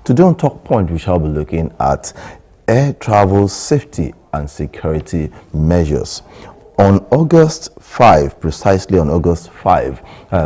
Today on Talk Point, we shall be looking at air travel safety and security measures. On August 5, precisely on August 5,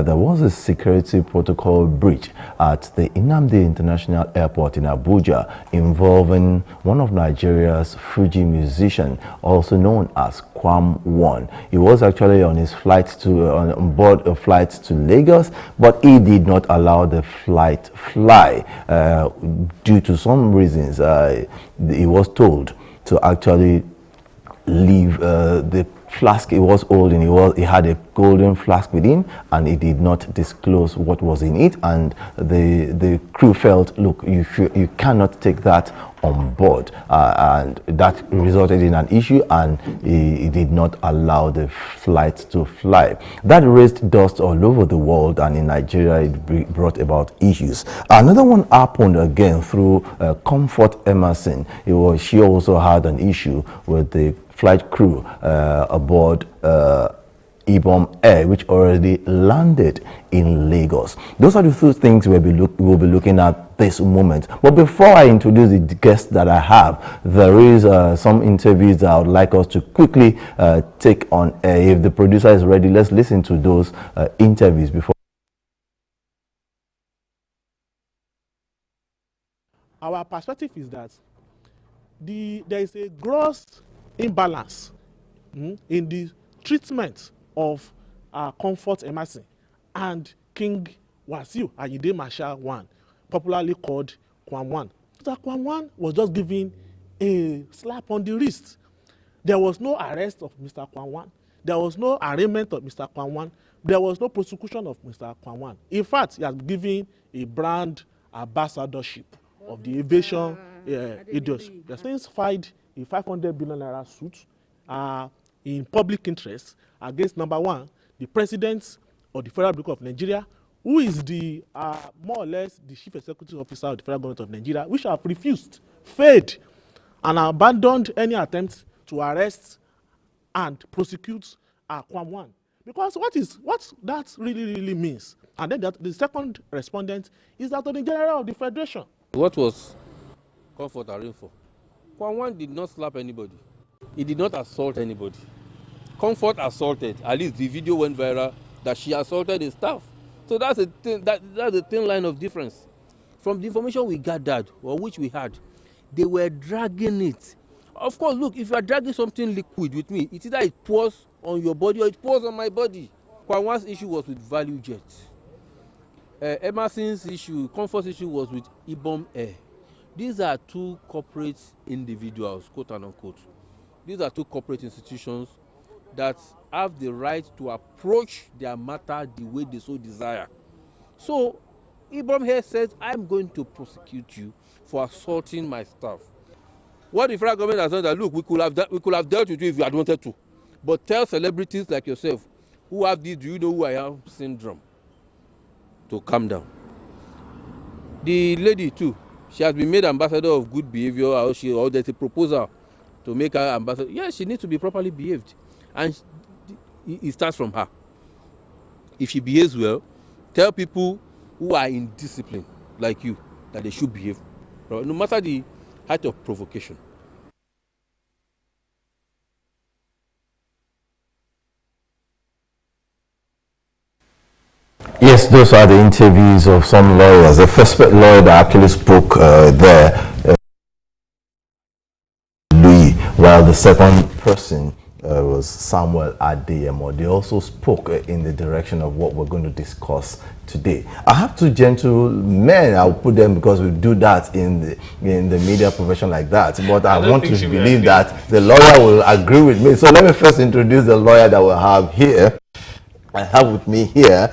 there was a security protocol breach at the Nnamdi International Airport in Abuja involving one of Nigeria's Fuji musician, also known as Kwam One. He was actually on his flight to on board a flight to Lagos, but he did not allow the flight fly due to some reasons. He was told to actually leave the flask he was holding. He had a golden flask with him, and he did not disclose what was in it, and the crew felt, look, you cannot take that on board, and that resulted in an issue, and he did not allow the flight to fly. That raised dust all over the world, and in Nigeria it brought about issues. Another one happened again through Comfort Emerson. She also had an issue with the flight crew aboard Ibom Air, which already landed in Lagos. Those are the two things we'll be looking at this moment. But before I introduce the guests that I have, there is some interviews that I would like us to quickly take on air. If the producer is ready, let's listen to those interviews before. Our perspective is that there is a gross imbalance in the treatment of Comfort Emerson and King Wasiu Ayinde Marshal One, popularly called Kwam One. Mr. Kwam One was just given a slap on the wrist. There was no arrest of Mr. Kwam One. There was no arraignment of Mr. Kwam One. There was no prosecution of Mr. Kwam One. In fact, he has given a brand ambassadorship of the aviation industry. The things filed a 500 billion naira suit in public interest against number one, the president of the Federal Republic of Nigeria, who is the more or less the chief executive officer of the federal government of Nigeria, which have refused, failed, and abandoned any attempt to arrest and prosecute Kwam One. Because what that really means, and then the second respondent is the Attorney General of the Federation. What was Comfort arraigned for? Kwam One did not slap anybody. He did not assault anybody. Comfort assaulted. At least the video went viral that she assaulted his staff. So that's a that's a thin line of difference. From the information we gathered, or which we had, they were dragging it. Of course, look, if you are dragging something liquid with me, it's either it pours on your body or it pours on my body. Kwam One's issue was with Value Jet. Emerson's issue, Comfort's issue was with Ibom Air. These are two corporate individuals, quote and unquote. These are two corporate institutions that have the right to approach their matter the way they so desire. So, Ibom Air says, I'm going to prosecute you for assaulting my staff. What the federal government has done that, look, we could have dealt with you if you had wanted to. But tell celebrities like yourself, who have this, do you know who I am syndrome, to calm down. The lady too, she has been made ambassador of good behavior, or there's a proposal to make her ambassador. Yes, she needs to be properly behaved. And it starts from her. If she behaves well, tell people who are in discipline, like you, that they should behave, no matter the height of provocation. Yes, those are the interviews of some lawyers. The first lawyer that actually spoke there, Louis, while the second person was Samuel Adeyemo. They also spoke in the direction of what we're going to discuss today. I have two gentlemen. I'll put them because we do that in the media profession like that. But I want to believe that the lawyer will agree with me. So let me first introduce the lawyer that we have here. I have with me here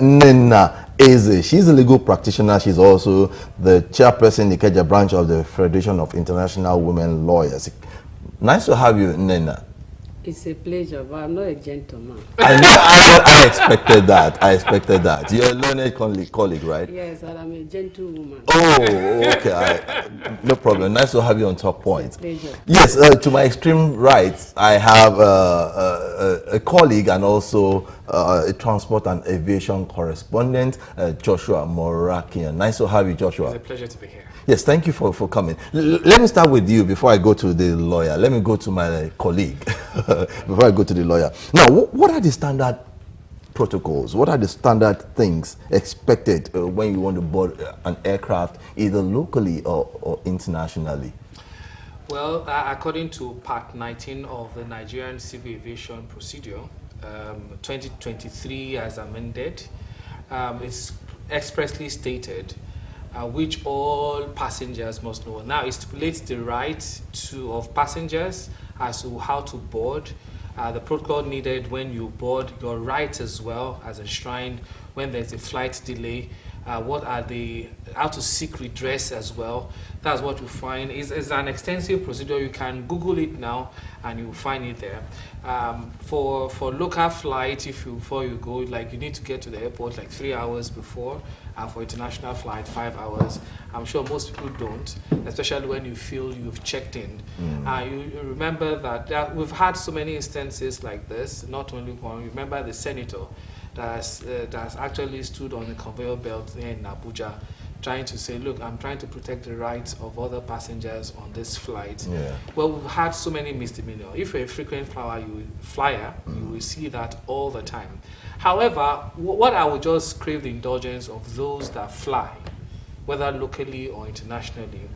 Nena Eze. She's a legal practitioner. She's also the chairperson in the Ikeja branch of the Federation of International Women Lawyers. Nice to have you, Nena. It's a pleasure, but I'm not a gentleman. I expected that. I expected that. You're a learned colleague, right? Yes, and I'm a gentlewoman. Oh, okay. No problem. Nice to have you on Top Point. It's a pleasure. Yes, to my extreme right, I have a colleague and also a transport and aviation correspondent, Joshua Morakian. Nice to have you, Joshua. It's a pleasure to be here. Yes, thank you for coming. Let me start with you before I go to the lawyer. Let me go to my colleague before I go to the lawyer. Now, what are the standard protocols? What are the standard things expected when you want to board an aircraft, either locally or internationally? Well, according to Part 19 of the Nigerian Civil Aviation Procedure, 2023 as amended, it's expressly stated which all passengers must know. Now, it stipulates the right of passengers as to how to board, the protocol needed when you board, your rights as well as enshrined when there's a flight delay, how to seek redress as well. That's what you find. It's an extensive procedure. You can Google it now and you'll find it there. For local flight, before you go, like you need to get to the airport like 3 hours before. For international flight, 5 hours. I'm sure most people don't, especially when you feel you've checked in. You remember that we've had so many instances like this, not only one. You remember the senator that's actually stood on the conveyor belt here in Abuja, trying to say, look, I'm trying to protect the rights of other passengers on this flight. Yeah. Well, we've had so many misdemeanors. If you're a frequent flyer, you will see that all the time. However, what I would just crave the indulgence of those that fly, whether locally or internationally,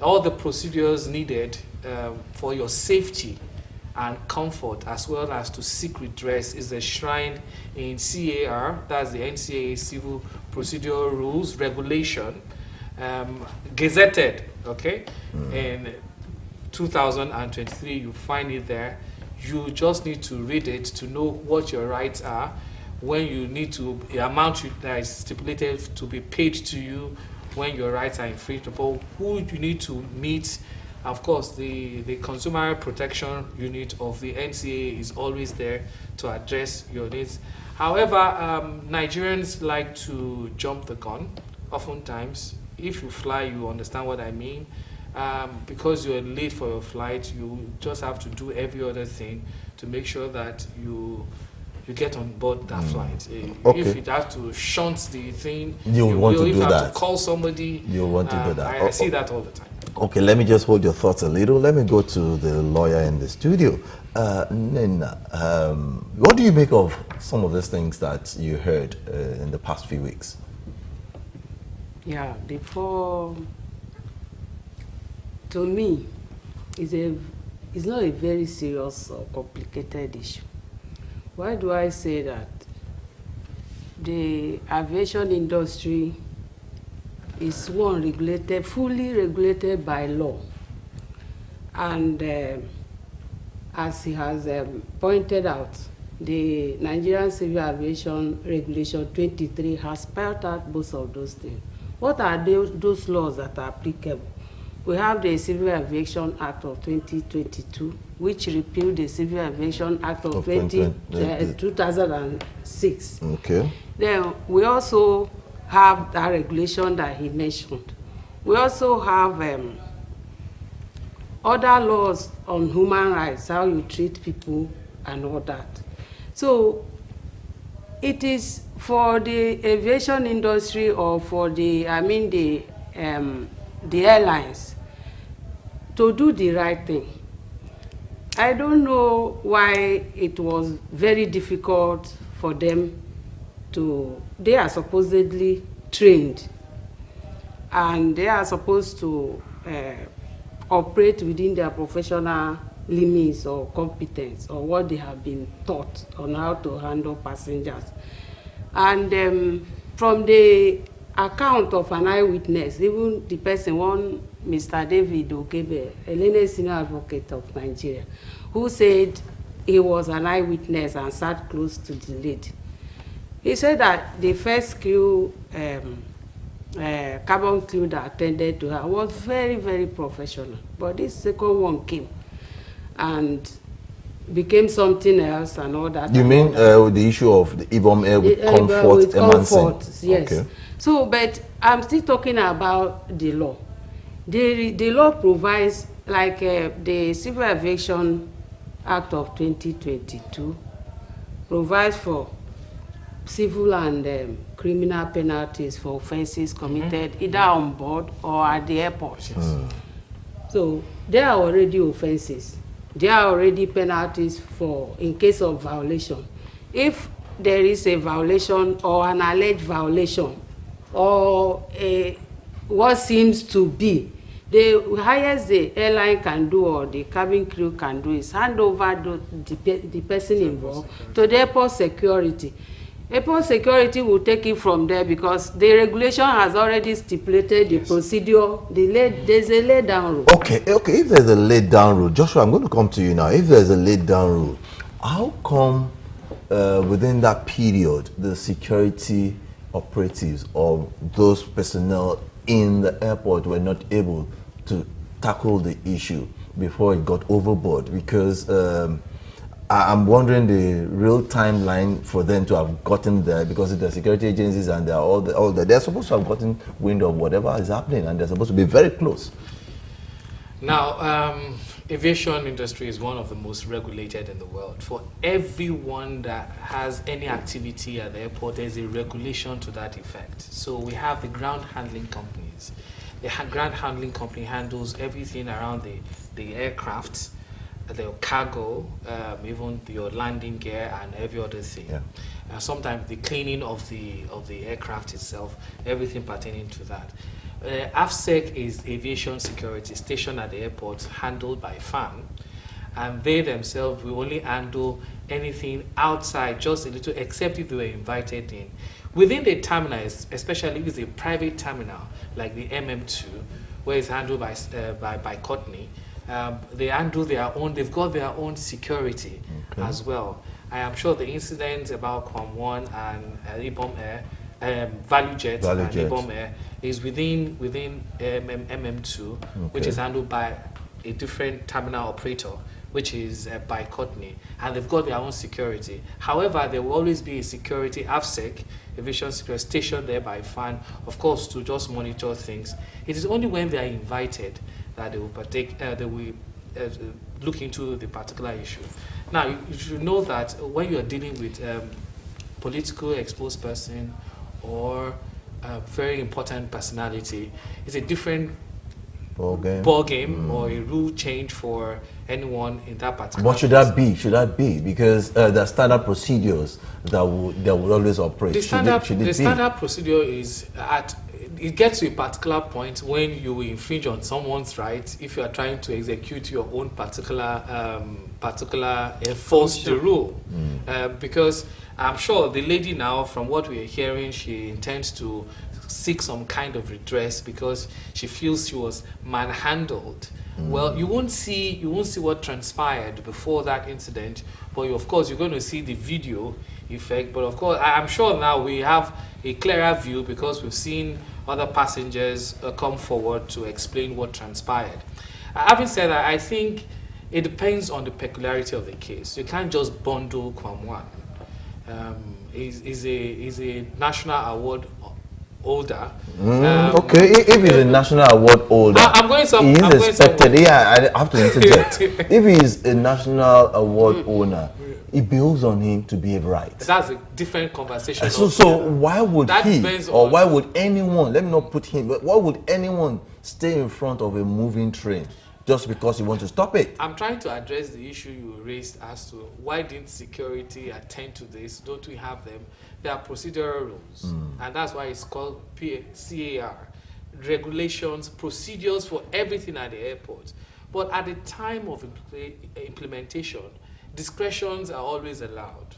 all the procedures needed for your safety and comfort, as well as to seek redress, is enshrined in CAR, that's the NCAA Civil Procedure Rules Regulation, gazetted, okay, in 2023. You find it there. You just need to read it to know what your rights are, when you need to, the amount that is stipulated to be paid to you when your rights are infringible, who you need to meet. Of course, the Consumer Protection Unit of the NCA is always there to address your needs. However, Nigerians like to jump the gun. Oftentimes, if you fly, you understand what I mean. Because you're late for your flight, you just have to do every other thing to make sure that you get on board that flight. Okay. If it has to shunt the thing, You want to do if you have that. to call somebody, You want to do that. I see that all the time. Okay, let me just hold your thoughts a little. Let me go to the lawyer in the studio. Nina, what do you make of some of these things that you heard in the past few weeks? Yeah, to me, it's not a very serious or complicated issue. Why do I say that? The aviation industry is fully regulated by law. And as he has pointed out, the Nigerian Civil Aviation Regulation 23 has spelled out both of those things. What are those laws that are applicable? We have the Civil Aviation Act of 2022, which repealed the Civil Aviation Act of 2006. Okay. Then we also have that regulation that he mentioned. We also have other laws on human rights, how you treat people and all that. So it is for the aviation industry or for the airlines to do the right thing. I don't know why it was very difficult for them they are supposedly trained and they are supposed to operate within their professional limits or competence or what they have been taught on how to handle passengers. And from the account of an eyewitness, even the person, one Mr. David Okebe, a learned senior advocate of Nigeria, who said he was an eyewitness and sat close to the lady. He said that the first crew, cabin crew that attended to her was very, very professional. But this second one came and became something else and all that. You mean the issue of the IBOM Air with comfort, with Emanson? comfort, yes. Okay. So, but I'm still talking about the law. The law provides, like the Civil Aviation Act of 2022 provides for civil and criminal penalties for offences committed either on board or at the airport. So there are already offences. There are already penalties for in case of violation. If there is a violation or an alleged violation or what seems to be, the highest the airline can do or the cabin crew can do is hand over the person involved to the airport security. Airport security will take it from there because the regulation has already stipulated the procedure. There's a lay down rule. Okay. If there's a laid down rule, Joshua, I'm going to come to you now. If there's a laid down rule, how come within that period the security operatives or those personnel in the airport were not able to tackle the issue before it got overboard? Because I'm wondering the real timeline for them to have gotten there, because the security agencies and they're all the, they're supposed to have gotten wind of whatever is happening, and they're supposed to be very close. Now, aviation industry is one of the most regulated in the world. For everyone that has any activity at the airport, there's a regulation to that effect. So we have the ground handling companies. The ground handling company handles everything around the aircraft, the cargo, even your landing gear and every other thing. Yeah. Sometimes the cleaning of the aircraft itself, everything pertaining to that. AFSEC is aviation security stationed at the airport, handled by FAM, and they themselves will only handle anything outside, just a little, except if they were invited in. Within the terminal, especially if it's a private terminal like the MM2, where it's handled by Courtney, they handle their own. They've got their own security as well. I am sure the incident about Kwam 1 and IBOM Air, Value Jet and IBOM Air is within MM2, which is handled by a different terminal operator, which is by Courtney, and they've got their own security. However, there will always be a security AFSEC, aviation security, stationed there by FAN, of course, to just monitor things. It is only when they are invited that they will partake, they will look into the particular issue. Now, you should know that when you are dealing with politically exposed person or a very important personality, it's a different ball game or a rule change for anyone in that particular. What should that be? Should that be? Because the standard procedures that would always operate. The standard procedure is it gets to a particular point when you infringe on someone's rights if you are trying to execute your own particular enforce the rule. Because I'm sure the lady now, from what we are hearing, she intends to seek some kind of redress because she feels she was manhandled. Well, you won't see what transpired before that incident, but of course you're going to see the video effect. But of course, I'm sure now we have a clearer view because we've seen other passengers come forward to explain what transpired. Having said that, I think it depends on the peculiarity of the case. You can't just bundle Kwam 1. Is a national award holder. Okay, if he's a national award holder, he is expected. Yeah, I have to interject. If he is a national award owner, it behoves on him to behave right. That's a different conversation. So why would why would anyone, let me not put him, but why would anyone stay in front of a moving train just because you want to stop it? I'm trying to address the issue you raised as to why didn't security attend to this? Don't we have them? There are procedural rules, and that's why it's called CAR, regulations, procedures for everything at the airport. But at the time of implementation, discretions are always allowed.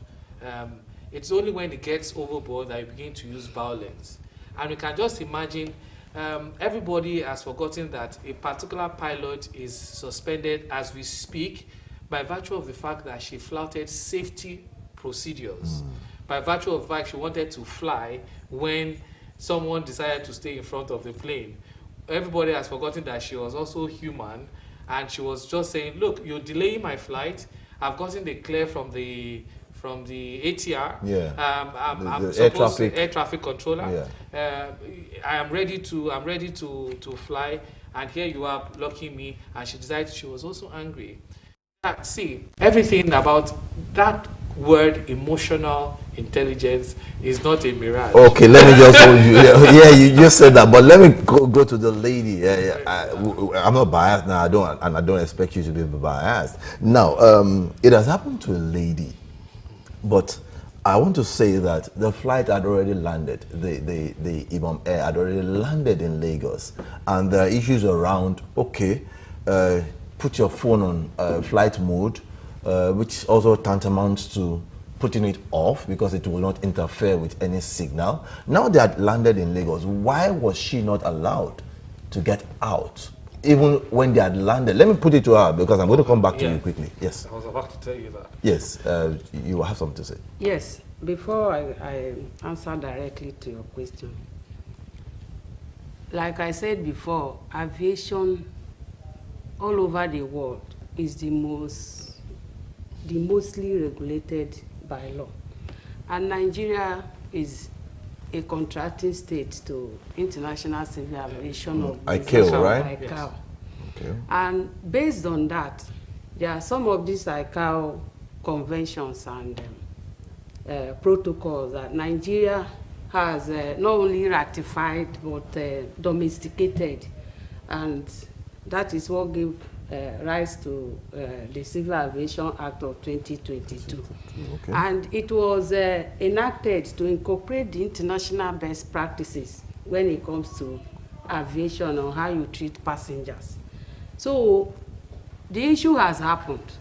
It's only when it gets overboard that you begin to use violence. And you can just imagine, everybody has forgotten that a particular pilot is suspended as we speak by virtue of the fact that she flouted safety procedures. By virtue of the fact she wanted to fly when someone decided to stay in front of the plane. Everybody has forgotten that she was also human, and she was just saying, look, you're delaying my flight, I've gotten the clear from the ATR. Yeah. I'm The supposed to air traffic controller. Yeah. I am ready to fly, and here you are blocking me. And she decided she was also angry. See, everything about that word emotional intelligence is not a mirage. Okay, let me just hold you. Yeah, you just said that, but let me go to the lady. I'm not biased now. I don't expect you to be biased. Now, it has happened to a lady, but I want to say that the flight had already landed. The Ibom Air had already landed in Lagos, and there are issues around. Okay, put your phone on flight mode, which also tantamounts to putting it off because it will not interfere with any signal. Now they had landed in Lagos. Why was she not allowed to get out, even when they had landed? Let me put it to her because I'm going to come back to you quickly. Yes. I was about to tell you that. Yes, you will have something to say. Yes, before I answer directly to your question, like I said before, aviation all over the world is the mostly regulated by law, and Nigeria is a contracting state to International Civil Aviation Organization, ICAO, right? ICAO. Yes. Okay. And based on that, there are some of these ICAO conventions and protocols that Nigeria has not only ratified but domesticated, and that is what gave rise to the Civil Aviation Act of 2022. Okay. And it was enacted to incorporate the international best practices when it comes to aviation on how you treat passengers. So the issue has happened.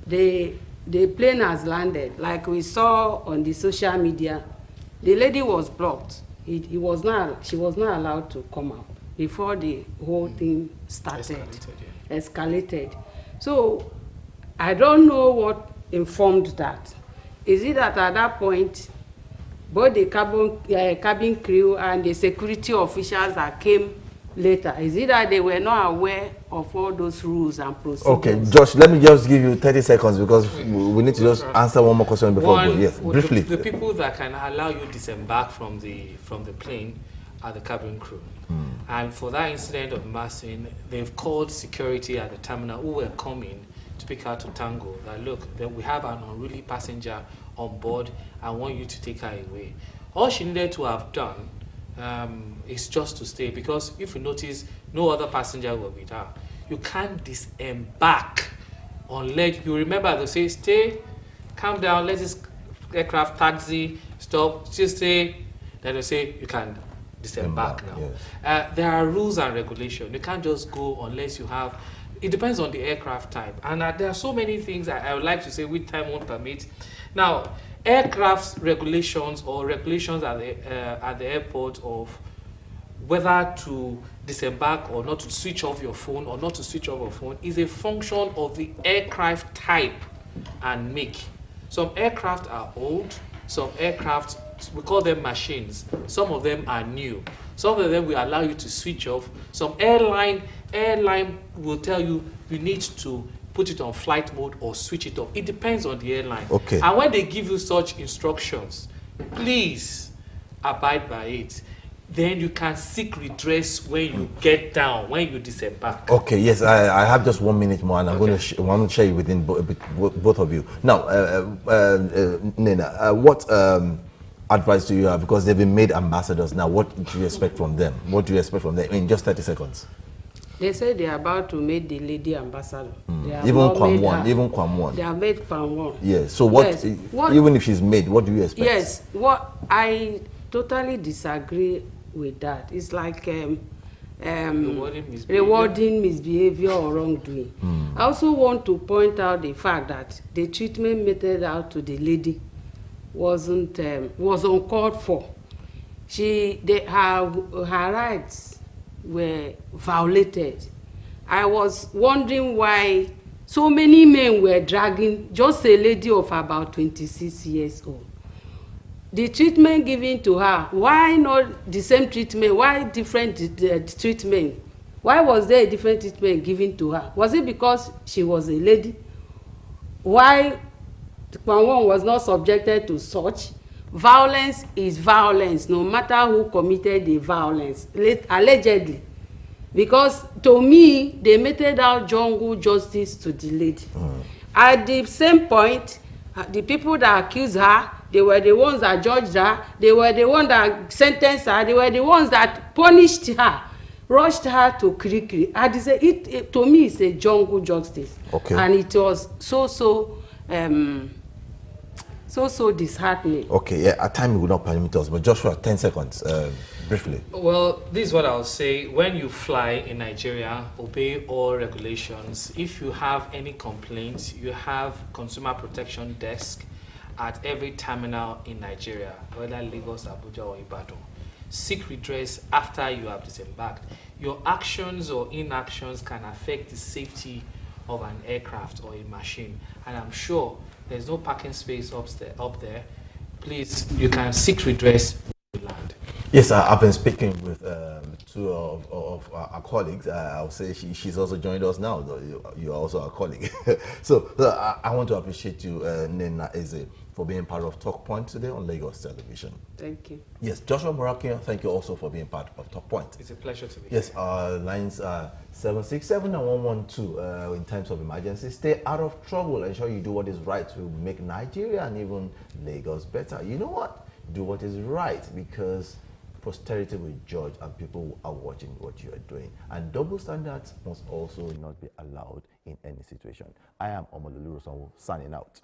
The plane has landed. Like we saw on the social media, the lady was blocked. She was not allowed to come out before the whole thing started. Escalated. So I don't know what informed that. Is it that at that point, both the cabin crew and the security officials that came later, is it that they were not aware of all those rules and procedures? Okay, Josh, let me just give you 30 seconds because we need to just answer one more question before we go. Yes, briefly. The people that can allow you disembark from the plane are the cabin crew. And for that incident of massing, they've called security at the terminal who were coming to pick her to Tango that look, that we have an unruly passenger on board. I want you to take her away. All she needed to have done is just to stay, because if you notice, no other passenger were with her. You can't disembark unless you remember they say stay, calm down, let this aircraft taxi, stop, just stay. Then they say you can disembark now. Yes. There are rules and regulations. You can't just go unless you have. It depends on the aircraft type, and there are so many things I would like to say which time won't permit. Now, aircraft regulations or regulations at the airport of whether to disembark or not to switch off your phone or not to switch off your phone is a function of the aircraft type and make. Some aircraft are old, some aircraft, we call them machines. Some of them are new. Some of them will allow you to switch off. Some airline will tell you you need to put it on flight mode or switch it off. It depends on the airline. Okay. And when they give you such instructions, please abide by it. Then you can seek redress when you get down, when you disembark. Okay, yes, I have just 1 minute more, and I'm going to share it within both of you. Now, Nena, what advice do you have? Because they've been made ambassadors now. What do you expect from them? What do you expect from them in just 30 seconds? They say they are about to make the lady ambassador. Even Kwam one. They have made Kwam one. Yes. So what, even if she's made, what do you expect? Yes. What I totally disagree with that. It's like rewarding misbehavior or wrongdoing. I also want to point out the fact that the treatment meted out to the lady was uncalled for. Her rights were violated. I was wondering why so many men were dragging just a lady of about 26 years old. The treatment given to her, why not the same treatment? Why different treatment? Why was there a different treatment given to her? Was it because she was a lady? why Kwanwon was not subjected to such. Violence is violence, no matter who committed the violence, allegedly. Because to me, they meted out jungle justice to the lady. At the same point, the people that accused her, they were the ones that judged her, they were the ones that sentenced her, they were the ones that punished her, rushed her to Kirikiri. And to me, it's a jungle justice. Okay. And it was so disheartening. Okay, yeah, at time will not permit us, but Joshua, 10 seconds, briefly. Well, this is what I'll say. When you fly in Nigeria, obey all regulations. If you have any complaints, you have consumer protection desk at every terminal in Nigeria, whether Lagos, Abuja, or Ibadan. Seek redress after you have disembarked. Your actions or inactions can affect the safety of an aircraft or a machine, and I'm sure there's no parking space up there. Please, you can seek redress when you land. Yes, I've been speaking with two of our colleagues. I would say she's also joined us now, though you are also a colleague. So I want to appreciate you, Nena Eze, for being part of Talk Point today on Lagos Television. Thank you. Yes, Joshua Morakia, thank you also for being part of Talk Point. It's a pleasure to be Yes, here. our lines are 767 and 112 in times of emergency. Stay out of trouble. Ensure you do what is right to make Nigeria and even Lagos better. You know what? Do what is right, because posterity will judge and people are watching what you are doing. And double standards must also not be allowed in any situation. I am Omololu Rosanwo, signing out.